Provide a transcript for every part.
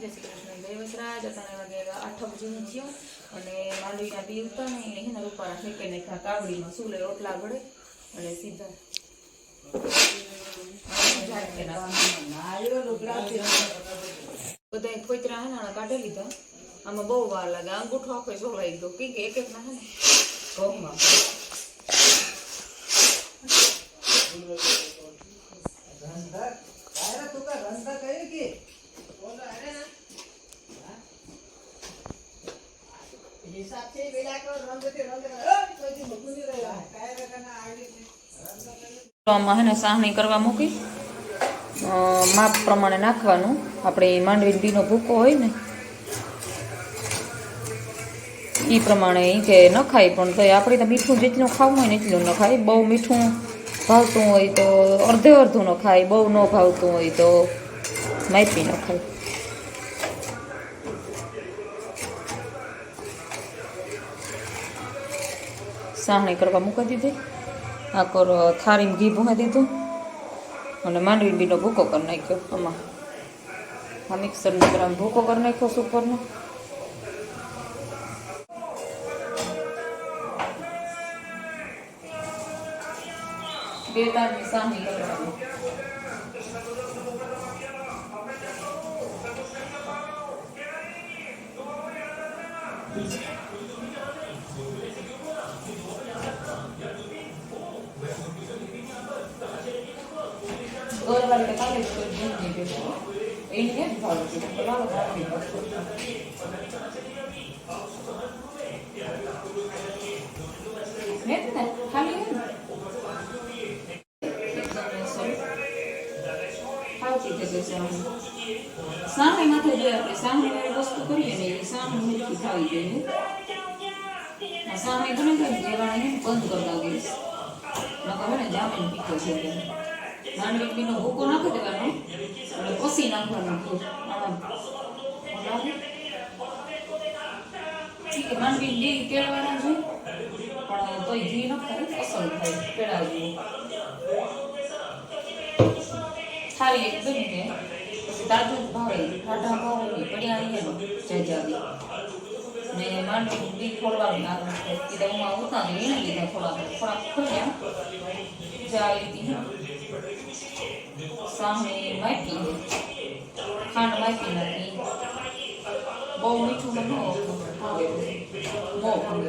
જય શ્રી કૃષ્ણ, જય વસરાજ. અત્યારે વાગે 8 બજે થયો અને માંડવીના બી ઉતા ને એને રૂપારા ફેંકે નાખ્યા કાવડીમાં સુલે રોટલા ઘડે અને સીધા બધા ફોતરા હાના કાઢી લીધા. આમાં બહુ વાર લાગે, અંગૂઠો આખો સોલાઈ ગયો કે એક એક ના હે ને ઘઉંમાં આમાં હે ને સાહણી કરવા મૂકી માપ પ્રમાણે નાખવાનું. આપણે માંડવી બીનો ભૂકો હોય ને એ પ્રમાણે એ કે ન ખાય, પણ તો આપણે તો મીઠું જેટલું ખાવું હોય ને એટલું ન ખાય. બહુ મીઠું ભાવતું હોય તો અડધે અડધું ન ખાય, બહુ ન ભાવતું હોય તો માપી ન ખાય. સાહણી કરવા મૂકી દીધી. આકોર થાળીમાં ઘી ભૂંગી દીધું અને માંડવી બીનો ભૂકો કરી નાખ્યો. આમાં આ મિક્સરનો ગ્રામ ભૂકો કરી નાખ્યો સુપરનો. બે તારની સાહણી કરવાની. ગોરવાળી કાલે જ ભૂંગી દીધું. એને જ ભાવતું લાવો રાખી ને ખાલી સાહણી માથે જે આપણે સાહણી વાળી વસ્તુ કરીએ ને એ સાહણી મીઠી ખાવી જોઈએ. આ સાહણી ઘણી ઘણી દેવાને બંધ કરી લાગીશ નકર ને જામીન પીકો છે. માંડવી બીનો ભૂકો નાખી દેવાનો અને કસી નાખવાનું. માંડવી ઘી કેળવાના જોઈએ પણ તોય ઘી ન ખાય અસલ થાય કેળાવી સારી એક બની છે. પછી તાજું ભાવે ઠાઠા ભાવે પડ્યા અહીંયા જજાવી ને માંડવી બી ખોલવાની આગળ કીધા હું ઉતારી એને લીધા થોડા ખોલ્યા જાવી સાહણી માપી ખાંડ માપી નાખી. બહુ મીઠું ન ભાવે બહુ ભાવે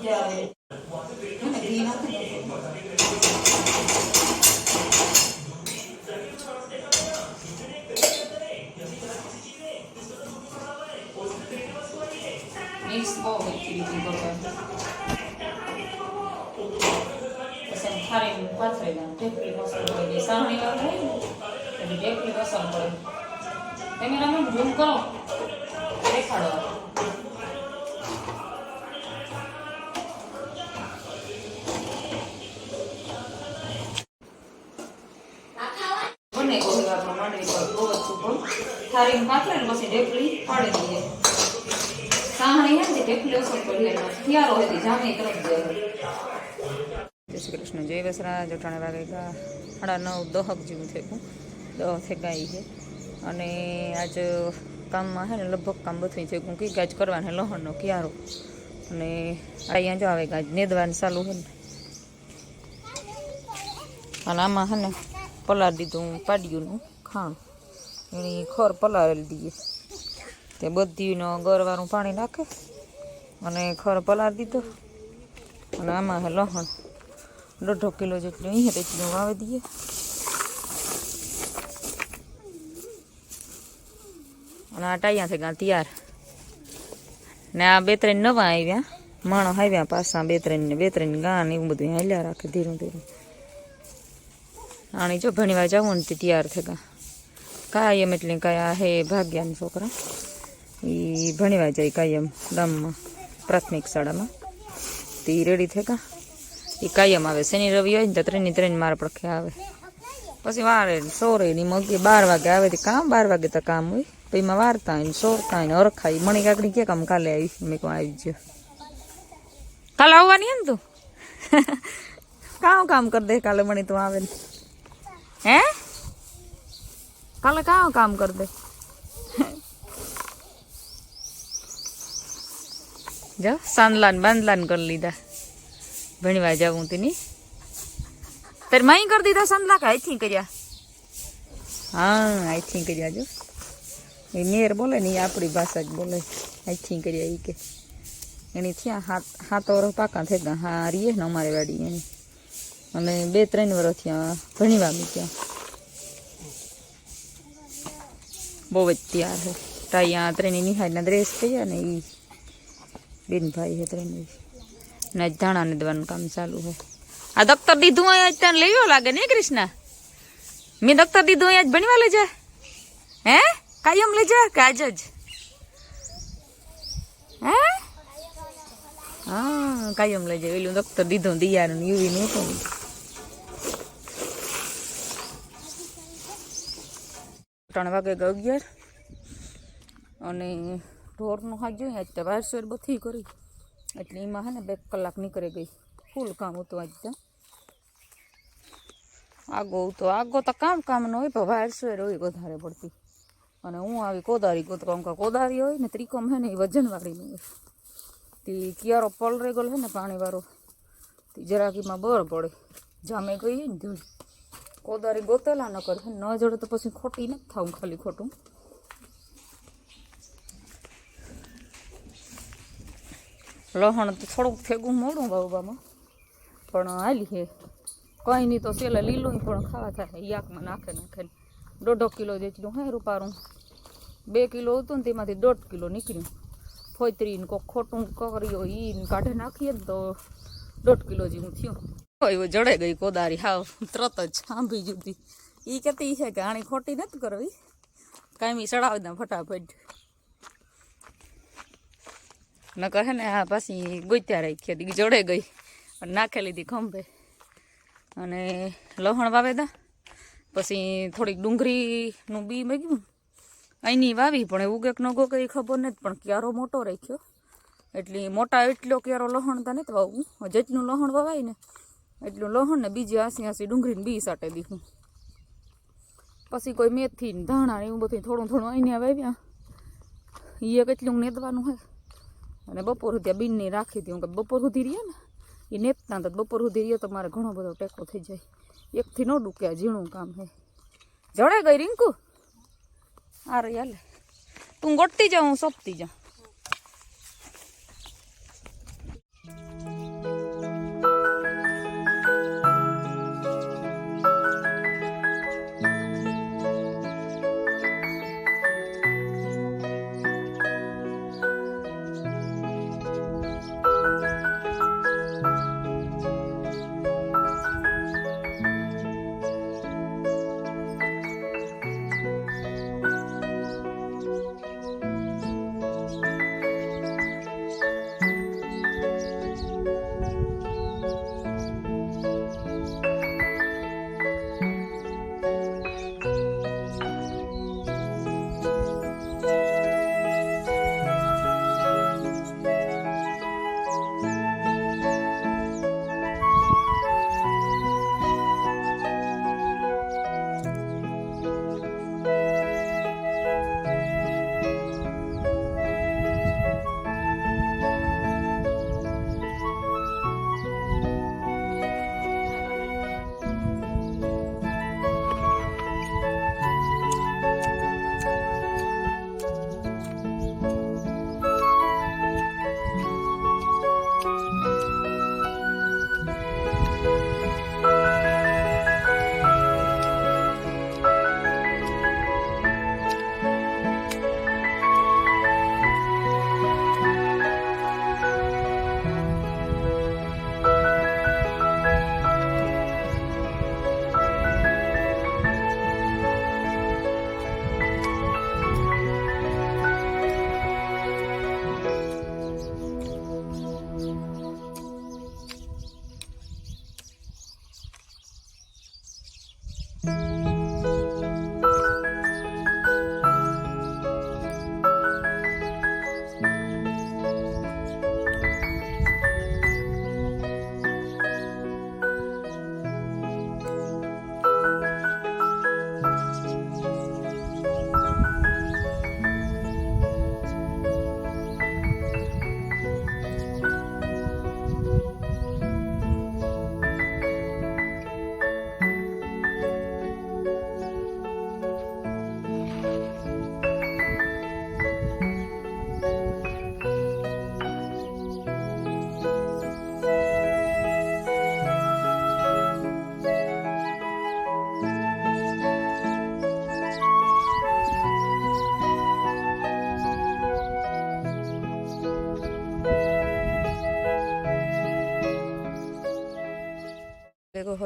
જાવે ઘી નાખી મિક્સ બહુ મીઠી રીતે કરવાની. પછી ખારી પાથરેલા ઢેકડી પસંદ પડે સાહણી વાર હોય ને એટલે ઢેકડી પસંદ પડે. કેમેરામાં ઝૂમ કરો દેખાડો. બને ગોળવા માંડવી પર બહુ જ સુપર થાળી પાથરે ને પછી ઢેકડી પાડી દઈએ. સાહણી હે ને ઢેકડી ઓસર પડી તૈયાર હોય તો જામી તરફ જાય. જય શ્રી કૃષ્ણ, જય વસરાજ. અટાણે વાગે 9:30 જેવું થયું 10 થઈ ગઈ છે અને આજ કામમાં હે ને લગભગ કામ બધું થયું કે ગાજ કરવાને લહણનો ક્યારો અને અહીંયા જો આવે ગાજ નેદવાનું ચાલુ છે ને. અને આમાં હે ને પલાળ દીધું પાડિયુંનું ખાણ એની ખોર પલાળેલી દઈએ તે બધીનો ગરવાળું પાણી નાખે અને ખર પલાળી દીધો. અને આમાં હે લહણ 1.5 કિલો જેટલું અહીં તેટલું વાવી દઈએ. અને આ ટાઈયા થઈ ગયા તૈયાર ને આ 2-3 નવા આવ્યા માણસ આવ્યા પાછા 2-3 ગાન એવું બધું હાલ્યા રાખે ધીરું ધીરું. આની જો ઘણી વાર જવું ને તૈયાર થઈ ગયા કાયમ એટલે કયા હે ભાગ્યાના છોકરા એ ભણવા જાય કાયમ ગામમાં પ્રાથમિક શાળામાં તે રેડી થઈ ગયા. એ કાયમ આવે શનિ રવિ હોય ને તો 3 માર પડખે આવે. પછી વારે સોરે ની મગી 12 વાગે આવે કામ 12 વાગે તો કામ હોય પછી માં વારતા હોય સોરતા હોય અરખાઈ. મણી કાકડી કે કામ કાલે આવી મેં કોઈ આવી ગયો કાલે આવવાની ને તું કામ કરી દે કાલે મણી તું આવે ને હે કાલે કાં કામ કર દે જો સાંદલાન બાંદલાન કરી લીધા ભણવા જાવું તેની તારે માઈ કરી દીધા સાંદલા કે આઈથી કર્યા હા આઈથી કર્યા જો એ નેર બોલે ને એ આપણી ભાષા જ બોલે આઈથી કર્યા એ કે એની થયા હાથ વર્ષ પાકા થઈ ગયા હા રીએ ને અમારી વાડી એની અને 2-3 વર્ષ થયા ભણવા બી ત્યાં બહુ જ તૈયાર છે ત્યાં ત્રણેય નિહાળના ડ્રેસ કર્યા ને એ બેન ભાઈ છે ત્રણેય ને ધાણા દેવાનું કામ ચાલુ છે આ દફતર દીધું અહીંયા તને લેવો લાગે ને કૃષ્ણા મેં દફતર દીધું અહીંયા જ ભણવા લઈ જા હે કાયમ લઈ જા કે આજ જ હે હા કાયમ લઈ જાય એલું દફતર દીધું દિયાનું યુવીનું હતું 3 વાગે 11 અને ઢોરનું હાજ્યું આજ તો 12 બથી કરી એટલે એમાં હે ને 2 કલાક નીકળી ગઈ ફૂલ કામ હતું આજ તો આગો તો કામ ન હોય પણ 12 હોય વધારે પડતી અને હું આવી કોદારી ગોતવા કે કોદારી હોય ને ત્રિકોમ હે ને એ વજનવાળીની હોય તે કિયારો પલરે ગયેલો હે ને પાણીવાળો તે જરાકીમાં બર પડે જામે ગઈ ને ધૂળ કોદારી ગોતેલા ન કરે ન જડે તો પછી ખોટી નથી થાવું ખાલી ખોટું લહણ તો થોડુંક ફેગું મોડું બાબામાં પણ હાલી હે કંઈ નહીં તો સેલે લીલું પણ ખાવા થાય યાકમાં નાખે 1.5 કિલો જેટલું હે રૂપારું 2 કિલો હતું ને તેમાંથી 1.5 કિલો નીકળ્યું ફોતરીને કોક ખોટું કર્યો ઈને કાઢે નાખીએ ને તો 1.5 કિલો જેવું થયું એવું જડે ગઈ કોદારી હાવ તરત જ સાંભળી જુદી એ કહેતી છે કે આણી ખોટી નથી કરવી કાંઈ ચડાવી દઉં ફટાફટ ન કહે ને આ પાછી ગોત્યા રાખી હતી જડે ગઈ અને નાખી લીધી ખંભે અને લહણ વાવેદા પછી થોડીક ડુંગળીનું બી મેગ્યું અહીંની વાવી પણ એવું કંઈક ન ગો કંઈ ખબર નથી પણ ક્યારો મોટો રાખ્યો એટલે મોટા એટલો ક્યારો લહણ તો નથી વાવવું જેટલું લહણ વવાય ને એટલું લહણ ને બીજી 80 ડુંગળીને બી સાટે દીધું પછી કોઈ મેથી ને ધાણા ને એવું બધું થોડું અહીંયા વાવ્યા એ કેટલું નેદવાનું હોય અને બપોર સુધી બીનની રાખી હતી હું કે બપોર સુધી રહીએ ને એ નેતના તો બપોર સુધી રહીએ તો મારે ઘણો બધો ટેકો થઈ જાય એકથી ન ડૂક્યા ઝીણું કામ હે જડે ગઈ રિંકુ આ રહી હાલે તું ગોટતી જા હું સોંપતી જા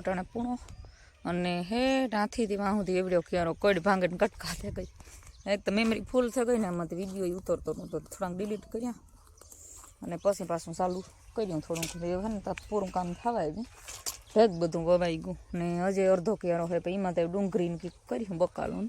અટાણે પૂણો અને હે ત્યાંથી વાં સુધી એવડ્યો ક્યારો કડ ભાંગીને કટકા થઈ ગઈ. એક તો મેમરી ફૂલ થઈ ગઈ ને એમાંથી વિડીયો ઉતરતો નહોતો, થોડાક ડિલીટ કર્યા અને પછી પાછું ચાલુ કર્યું થોડુંક. હે ને તો પૂરું કામ થવાય ગયું, ઢેક બધું વવાઈ ગયું ને હજી અડધો ક્યારો હોય. પણ એમાં તો ડુંગળીને કંઈક કર્યું બકાલું